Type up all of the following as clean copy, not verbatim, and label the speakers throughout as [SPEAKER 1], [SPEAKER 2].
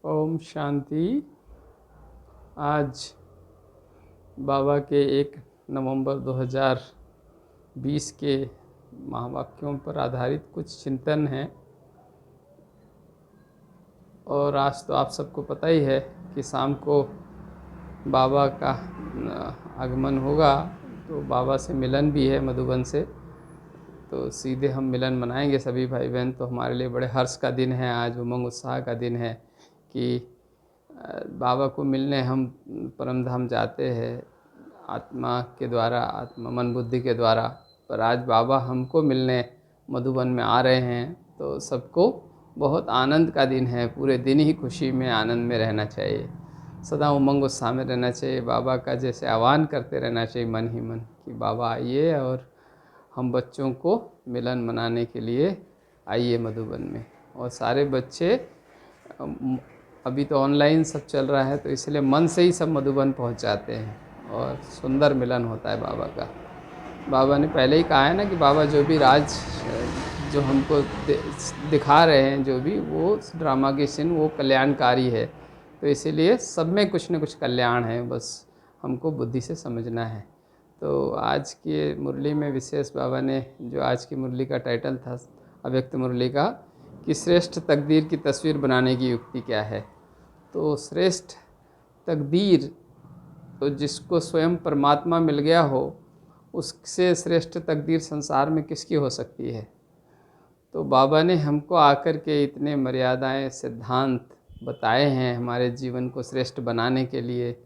[SPEAKER 1] ओम शांति। आज बाबा के 1 नवंबर 2020 के महावाक्यों पर आधारित कुछ चिंतन हैं। और आज तो आप सबको पता ही है कि शाम को बाबा का आगमन होगा, तो बाबा से मिलन भी है मधुबन से। तो सीधे हम मिलन मनाएंगे सभी भाई बहन। तो हमारे लिए बड़े हर्ष का दिन है, आज उमंग उत्साह का दिन है कि बाबा को मिलने हम परम धाम जाते हैं आत्मा के द्वारा, आत्मा मन बुद्धि के द्वारा। पर आज बाबा हमको मिलने मधुबन में आ रहे हैं, तो सबको बहुत आनंद का दिन है। पूरे दिन ही खुशी में आनंद में रहना चाहिए, सदा उमंग उत्साह में रहना चाहिए। बाबा का जैसे आह्वान करते रहना चाहिए मन ही मन कि बाबा आइए और हम बच्चों को मिलन मनाने के लिए आइए मधुबन में। और सारे बच्चे अभी तो ऑनलाइन सब चल रहा है, तो इसलिए मन से ही सब मधुबन पहुंच जाते हैं और सुंदर मिलन होता है बाबा का। बाबा ने पहले ही कहा है ना कि बाबा जो भी राज जो हमको दिखा रहे हैं, जो भी वो ड्रामा की सीन वो कल्याणकारी है। तो इसीलिए सब में कुछ न कुछ कल्याण है, बस हमको बुद्धि से समझना है। तो आज की मुरली में विशेष बाबा ने जो आज की मुरली का टाइटल था अव्यक्त मुरली का कि श्रेष्ठ तकदीर की तस्वीर बनाने की युक्ति क्या है। तो श्रेष्ठ तकदीर तो जिसको स्वयं परमात्मा मिल गया हो, उससे श्रेष्ठ तकदीर संसार में किसकी हो सकती है। तो बाबा ने हमको आकर के इतने मर्यादाएं सिद्धांत बताए हैं हमारे जीवन को श्रेष्ठ बनाने के लिए,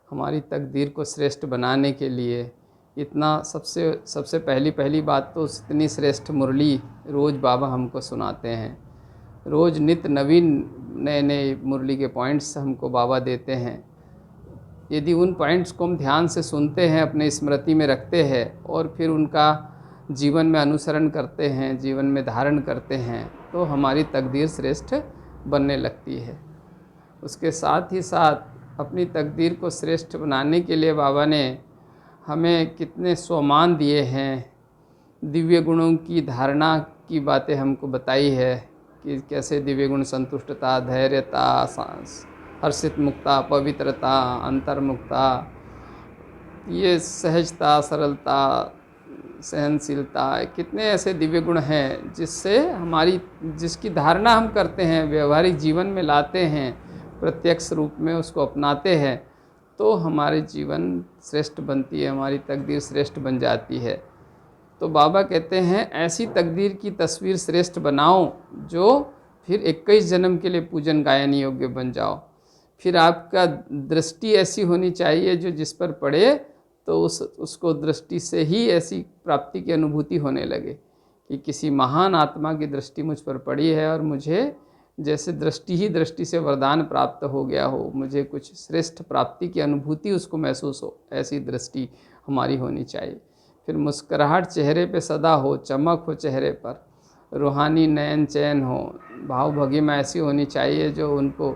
[SPEAKER 1] हमारी तकदीर को श्रेष्ठ बनाने के लिए। इतना सबसे पहली बात तो इतनी श्रेष्ठ मुरली रोज़ बाबा हमको सुनाते हैं। रोज़ नित्य नवीन नए नए मुरली के पॉइंट्स हमको बाबा देते हैं। यदि उन पॉइंट्स को हम ध्यान से सुनते हैं, अपने स्मृति में रखते हैं और फिर उनका जीवन में अनुसरण करते हैं, जीवन में धारण करते हैं, तो हमारी तकदीर श्रेष्ठ बनने लगती है। उसके साथ ही साथ अपनी तकदीर को श्रेष्ठ बनाने के लिए बाबा ने हमें कितने सोमान दिए हैं। दिव्य गुणों की धारणा की बातें हमको बताई है कि कैसे दिव्य गुण संतुष्टता, धैर्यता, हर्षित मुक्ता, पवित्रता, अंतर्मुक्ता, ये सहजता, सरलता, सहनशीलता, कितने ऐसे दिव्य गुण हैं जिसकी धारणा हम करते हैं, व्यवहारिक जीवन में लाते हैं, प्रत्यक्ष रूप में उसको अपनाते हैं, तो हमारे जीवन श्रेष्ठ बनती है, हमारी तकदीर श्रेष्ठ बन जाती है। तो बाबा कहते हैं ऐसी तकदीर की तस्वीर श्रेष्ठ बनाओ जो फिर 21 जन्म के लिए पूजन गायन योग्य बन जाओ। फिर आपका दृष्टि ऐसी होनी चाहिए जो जिस पर पड़े तो उसको दृष्टि से ही ऐसी प्राप्ति की अनुभूति होने लगे कि किसी महान आत्मा की दृष्टि मुझ पर पड़ी है और मुझे जैसे दृष्टि ही दृष्टि से वरदान प्राप्त हो गया हो, मुझे कुछ श्रेष्ठ प्राप्ति की अनुभूति उसको महसूस हो, ऐसी दृष्टि हमारी होनी चाहिए। फिर मुस्कुराहट चेहरे पे सदा हो, चमक हो चेहरे पर, रूहानी नयन चैन हो, भाव भंगिमा ऐसी होनी चाहिए जो उनको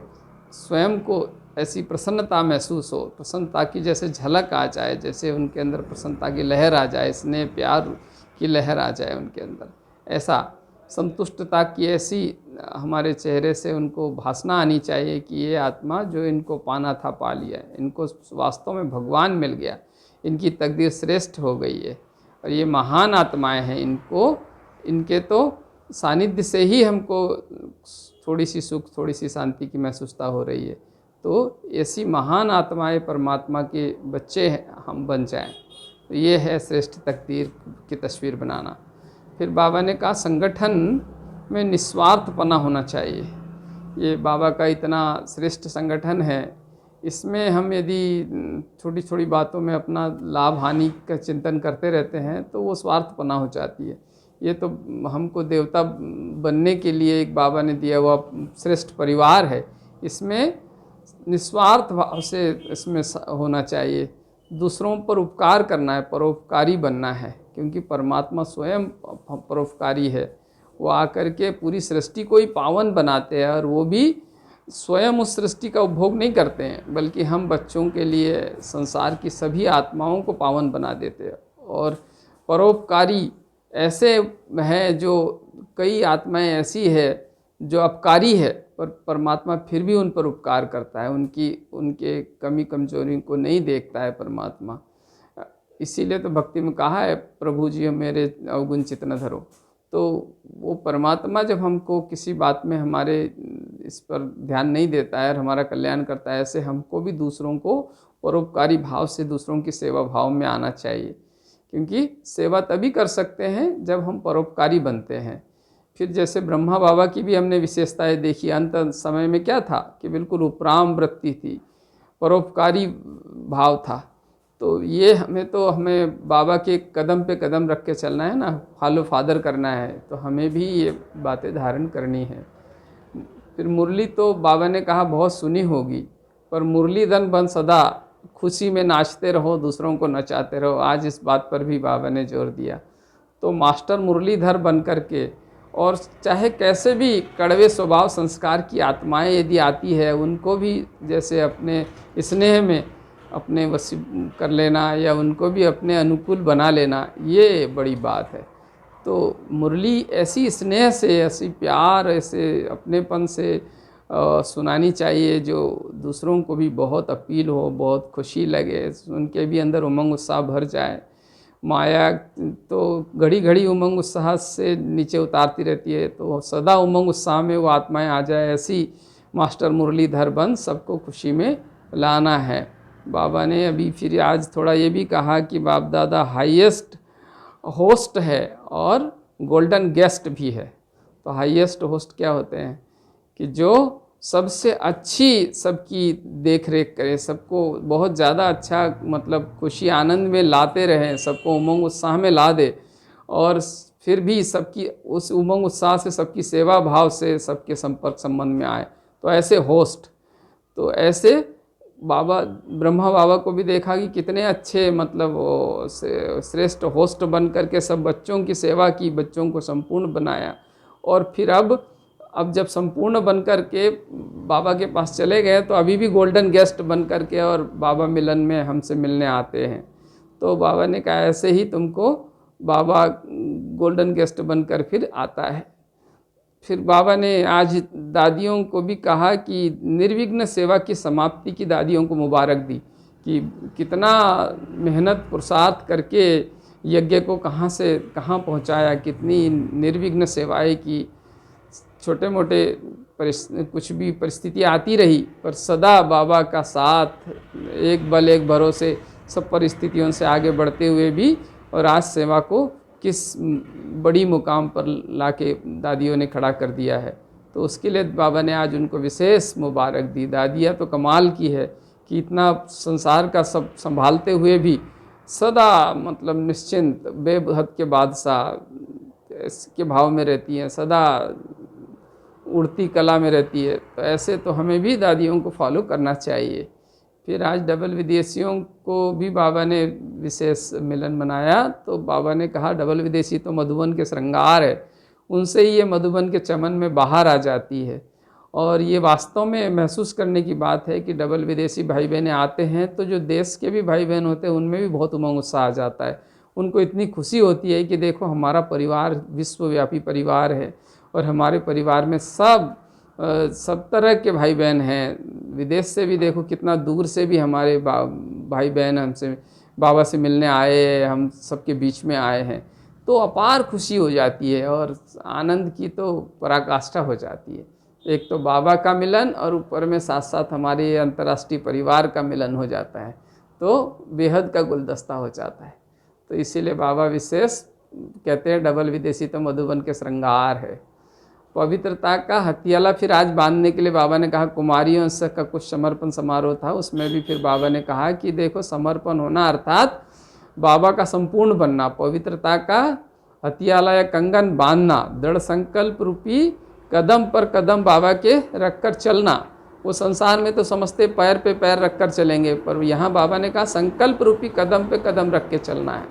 [SPEAKER 1] स्वयं को ऐसी प्रसन्नता महसूस हो, प्रसन्नता की जैसे झलक आ जाए, जैसे उनके अंदर प्रसन्नता की लहर आ जाए, स्नेह प्यार की लहर आ जाए उनके अंदर, ऐसा संतुष्टता की ऐसी हमारे चेहरे से उनको भासना आनी चाहिए कि ये आत्मा जो इनको पाना था पा लिया है, इनको वास्तव में भगवान मिल गया, इनकी तकदीर श्रेष्ठ हो गई है और ये महान आत्माएं हैं। इनके तो सानिध्य से ही हमको थोड़ी सी सुख, थोड़ी सी शांति की महसूसता हो रही है। तो ऐसी महान आत्माएं परमात्मा के बच्चे हम बन जाएं, तो ये है श्रेष्ठ तकदीर की तस्वीर बनाना। फिर बाबा ने कहा संगठन में निस्वार्थपना होना चाहिए। ये बाबा का इतना श्रेष्ठ संगठन है, इसमें हम यदि छोटी छोटी बातों में अपना लाभ हानि का चिंतन करते रहते हैं तो वो स्वार्थपना हो जाती है। ये तो हमको देवता बनने के लिए एक बाबा ने दिया हुआ श्रेष्ठ परिवार है, इसमें निस्वार्थ भाव से इसमें होना चाहिए। दूसरों पर उपकार करना है, परोपकारी बनना है, क्योंकि परमात्मा स्वयं परोपकारी है। वो आकर के पूरी सृष्टि को ही पावन बनाते हैं और वो भी स्वयं उस सृष्टि का उपभोग नहीं करते हैं, बल्कि हम बच्चों के लिए संसार की सभी आत्माओं को पावन बना देते हैं। और परोपकारी ऐसे हैं जो कई आत्माएं ऐसी है जो अपकारी है, पर परमात्मा फिर भी उन पर उपकार करता है, उनके कमी कमजोरी को नहीं देखता है परमात्मा। इसीलिए तो भक्ति में कहा है, प्रभु जी मेरे अवगुण चित्त न धरो। तो वो परमात्मा जब हमको किसी बात में हमारे इस पर ध्यान नहीं देता है और हमारा कल्याण करता है, ऐसे हमको भी दूसरों को परोपकारी भाव से दूसरों की सेवा भाव में आना चाहिए, क्योंकि सेवा तभी कर सकते हैं जब हम परोपकारी बनते हैं। फिर जैसे ब्रह्मा बाबा की भी हमने विशेषताएं देखी, अंत समय में क्या था कि बिल्कुल उपराम वृत्ति थी, परोपकारी भाव था। तो ये हमें बाबा के कदम पे कदम रख के चलना है ना, फॉलो फादर करना है, तो हमें भी ये बातें धारण करनी है। फिर मुरली तो बाबा ने कहा बहुत सुनी होगी, पर मुरलीधर बन सदा खुशी में नाचते रहो, दूसरों को नचाते रहो। आज इस बात पर भी बाबा ने जोर दिया। तो मास्टर मुरलीधर बन कर के, और चाहे कैसे भी कड़वे स्वभाव संस्कार की आत्माएं यदि आती है, उनको भी जैसे अपने स्नेह में अपने वश कर लेना या उनको भी अपने अनुकूल बना लेना, ये बड़ी बात है। तो मुरली ऐसी स्नेह से, ऐसी प्यार, ऐसे अपनेपन से सुनानी चाहिए जो दूसरों को भी बहुत अपील हो, बहुत खुशी लगे, उनके भी अंदर उमंग उत्साह भर जाए। माया तो घड़ी घड़ी उमंग उत्साह से नीचे उतारती रहती है, तो सदा उमंग उत्साह में वो आत्माएं आ जाए, ऐसी मास्टर मुरलीधर बन सबको खुशी में लाना है। बाबा ने अभी फिर आज थोड़ा ये भी कहा कि बाप दादा हाईएस्ट होस्ट है और गोल्डन गेस्ट भी है। तो हाईएस्ट होस्ट क्या होते हैं कि जो सबसे अच्छी सबकी देख रेख करे, सबको बहुत ज़्यादा अच्छा मतलब खुशी आनंद में लाते रहें, सबको उमंग उत्साह में ला दे, और फिर भी सबकी उस उमंग उत्साह से, सबकी सेवा भाव से सबके संपर्क संबंध में आए, तो ऐसे होस्ट। तो ऐसे बाबा ब्रह्मा बाबा को भी देखा कि कितने अच्छे मतलब श्रेष्ठ होस्ट बन करके सब बच्चों की सेवा की, बच्चों को संपूर्ण बनाया। और फिर अब जब संपूर्ण बन कर के बाबा के पास चले गए, तो अभी भी गोल्डन गेस्ट बन कर के और बाबा मिलन में हमसे मिलने आते हैं। तो बाबा ने कहा ऐसे ही तुमको बाबा गोल्डन गेस्ट बनकर फिर आता है। फिर बाबा ने आज दादियों को भी कहा कि निर्विघ्न सेवा की समाप्ति की दादियों को मुबारक दी, कि कितना मेहनत पुरुषार्थ करके यज्ञ को कहाँ से कहाँ पहुँचाया, कितनी निर्विघ्न सेवाएं की। छोटे मोटे कुछ भी परिस्थिति आती रही, पर सदा बाबा का साथ, एक बल एक भरोसे, सब परिस्थितियों से आगे बढ़ते हुए भी, और आज सेवा को किस बड़ी मुकाम पर लाके दादियों ने खड़ा कर दिया है। तो उसके लिए बाबा ने आज उनको विशेष मुबारक दी। दादियाँ तो कमाल की है कि इतना संसार का सब संभालते हुए भी सदा मतलब निश्चिंत, बेहद के बादशाह के भाव में रहती हैं, सदा उड़ती कला में रहती है। तो ऐसे तो हमें भी दादियों को फॉलो करना चाहिए। फिर आज डबल विदेशियों को भी बाबा ने विशेष मिलन मनाया। तो बाबा ने कहा डबल विदेशी तो मधुबन के श्रृंगार है, उनसे ही ये मधुबन के चमन में बाहर आ जाती है। और ये वास्तव में महसूस करने की बात है कि डबल विदेशी भाई बहनें आते हैं तो जो देश के भी भाई बहन होते हैं उनमें भी बहुत उमंग उत्साह आ जाता है। उनको इतनी खुशी होती है कि देखो हमारा परिवार विश्वव्यापी परिवार है, और हमारे परिवार में सब तरह के भाई बहन हैं। विदेश से भी देखो, कितना दूर से भी हमारे भाई बहन हमसे बाबा से मिलने आए, हम सबके बीच में आए हैं। तो अपार खुशी हो जाती है और आनंद की तो पराकाष्ठा हो जाती है। एक तो बाबा का मिलन और ऊपर में साथ साथ हमारे अंतर्राष्ट्रीय परिवार का मिलन हो जाता है, तो बेहद का गुलदस्ता हो जाता है। तो इसीलिए बाबा विशेष कहते हैं डबल विदेशी तो मधुबन के श्रृंगार है। पवित्रता का हथियाला फिर आज बांधने के लिए बाबा ने कहा, कुमारियों से का कुछ समर्पण समारोह था, उसमें भी फिर बाबा ने कहा कि देखो समर्पण होना अर्थात बाबा का संपूर्ण बनना, पवित्रता का हथियाला या कंगन बांधना, दृढ़ संकल्प रूपी कदम पर कदम बाबा के रखकर चलना। वो संसार में तो समझते पैर पे पैर रखकर चलेंगे, पर यहाँ बाबा ने कहा संकल्प रूपी कदम पे कदम रख के चलना है।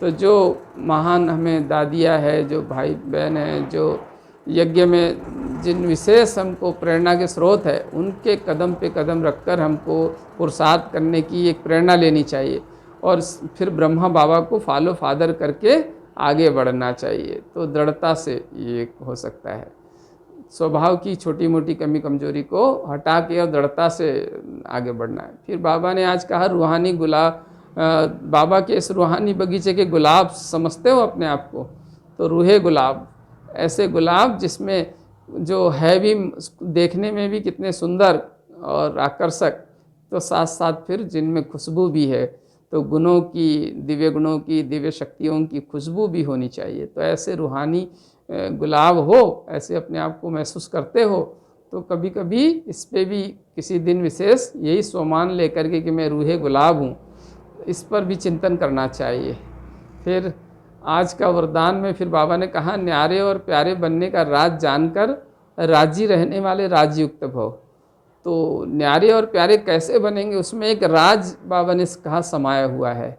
[SPEAKER 1] तो जो महान हमें दादियाँ है, जो भाई बहन हैं, जो यज्ञ में जिन विशेष हमको प्रेरणा के स्रोत है, उनके कदम पे कदम रखकर हमको पुरुषार्थ करने की एक प्रेरणा लेनी चाहिए, और फिर ब्रह्मा बाबा को फॉलो फादर करके आगे बढ़ना चाहिए। तो दृढ़ता से ये हो सकता है। स्वभाव की छोटी मोटी कमी कमजोरी को हटा के और दृढ़ता से आगे बढ़ना है। फिर बाबा ने आज कहा रूहानी गुलाब, बाबा के इस रूहानी बगीचे के गुलाब समझते हो अपने आप को, तो रूहे गुलाब, ऐसे गुलाब जिसमें जो है भी देखने में भी कितने सुंदर और आकर्षक, तो साथ साथ फिर जिनमें खुशबू भी है, तो गुणों की, दिव्य गुणों की, दिव्य शक्तियों की खुशबू भी होनी चाहिए। तो ऐसे रूहानी गुलाब हो, ऐसे अपने आप को महसूस करते हो, तो कभी कभी इस पे भी किसी दिन विशेष यही स्वमान लेकर के कि मैं रूहे गुलाब हूँ, इस पर भी चिंतन करना चाहिए। फिर आज का वरदान में फिर बाबा ने कहा न्यारे और प्यारे बनने का राज जानकर राजी रहने वाले राजयुक्त भव। तो न्यारे और प्यारे कैसे बनेंगे, उसमें एक राज बाबा ने कहा समाया हुआ है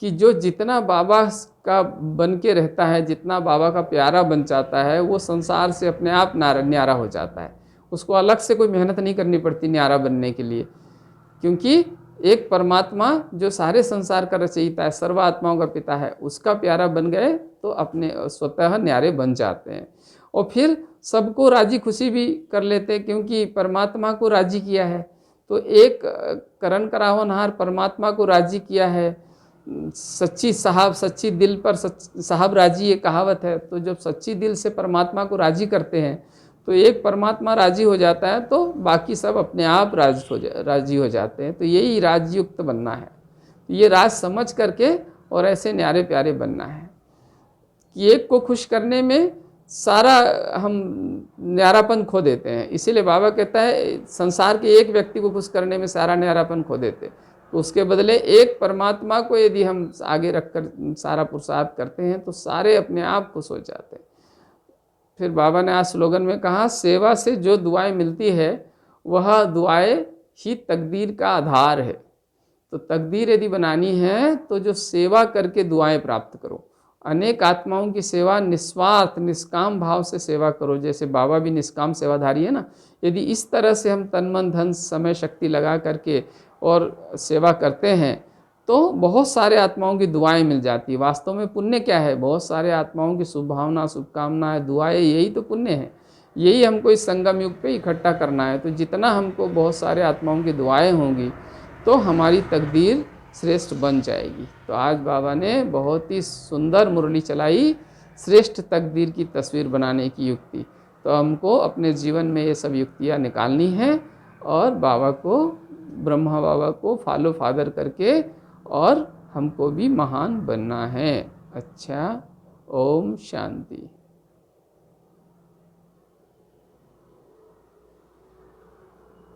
[SPEAKER 1] कि जो जितना बाबा का बन के रहता है, जितना बाबा का प्यारा बन जाता है, वो संसार से अपने आप न्यारा हो जाता है। उसको अलग से कोई मेहनत नहीं करनी पड़ती न्यारा बनने के लिए, क्योंकि एक परमात्मा जो सारे संसार का रचयिता है, सर्व आत्माओं का पिता है, उसका प्यारा बन गए तो अपने स्वतः न्यारे बन जाते हैं। और फिर सबको राजी खुशी भी कर लेते हैं, क्योंकि परमात्मा को राजी किया है। तो एक करण करावनहार परमात्मा को राजी किया है। सच्ची साहब, सच्ची दिल पर साहब राजी, ये कहावत है। तो जब सच्ची दिल से परमात्मा को राजी करते हैं, तो एक परमात्मा राजी हो जाता है, तो बाकी सब अपने आप राजी हो जाते हैं। तो यही राजयुक्त बनना है, ये राज समझ करके और ऐसे न्यारे प्यारे बनना है कि एक को खुश करने में सारा हम न्यारापन खो देते हैं। इसीलिए बाबा कहता है संसार के एक व्यक्ति को खुश करने में सारा न्यारापन खो देते, तो उसके बदले एक परमात्मा को यदि हम आगे रखकर सारा पुरुषार्थ करते हैं, तो सारे अपने आप खुश हो जाते हैं। फिर बाबा ने आज स्लोगन में कहा सेवा से जो दुआएं मिलती है, वह दुआएं ही तकदीर का आधार है। तो तकदीर यदि बनानी है तो जो सेवा करके दुआएं प्राप्त करो। अनेक आत्माओं की सेवा निस्वार्थ निष्काम भाव से सेवा करो, जैसे बाबा भी निष्काम सेवाधारी है ना। यदि इस तरह से हम तन मन धन समय शक्ति लगा करके और सेवा करते हैं, तो बहुत सारे आत्माओं की दुआएं मिल जाती है। वास्तव में पुण्य क्या है? बहुत सारे आत्माओं की शुभ भावना, शुभकामनाएं, दुआएं, यही तो पुण्य है। यही हमको इस संगम युग पे इकट्ठा करना है। तो जितना हमको बहुत सारे आत्माओं की दुआएं होंगी, तो हमारी तकदीर श्रेष्ठ बन जाएगी। तो आज बाबा ने बहुत ही सुंदर मुरली चलाई, श्रेष्ठ तकदीर की तस्वीर बनाने की युक्ति। तो हमको अपने जीवन में ये सब युक्तियाँ निकालनी हैं और बाबा को, ब्रह्मा बाबा को फॉलो फादर करके, और हमको भी महान बनना है। अच्छा, ओम शांति।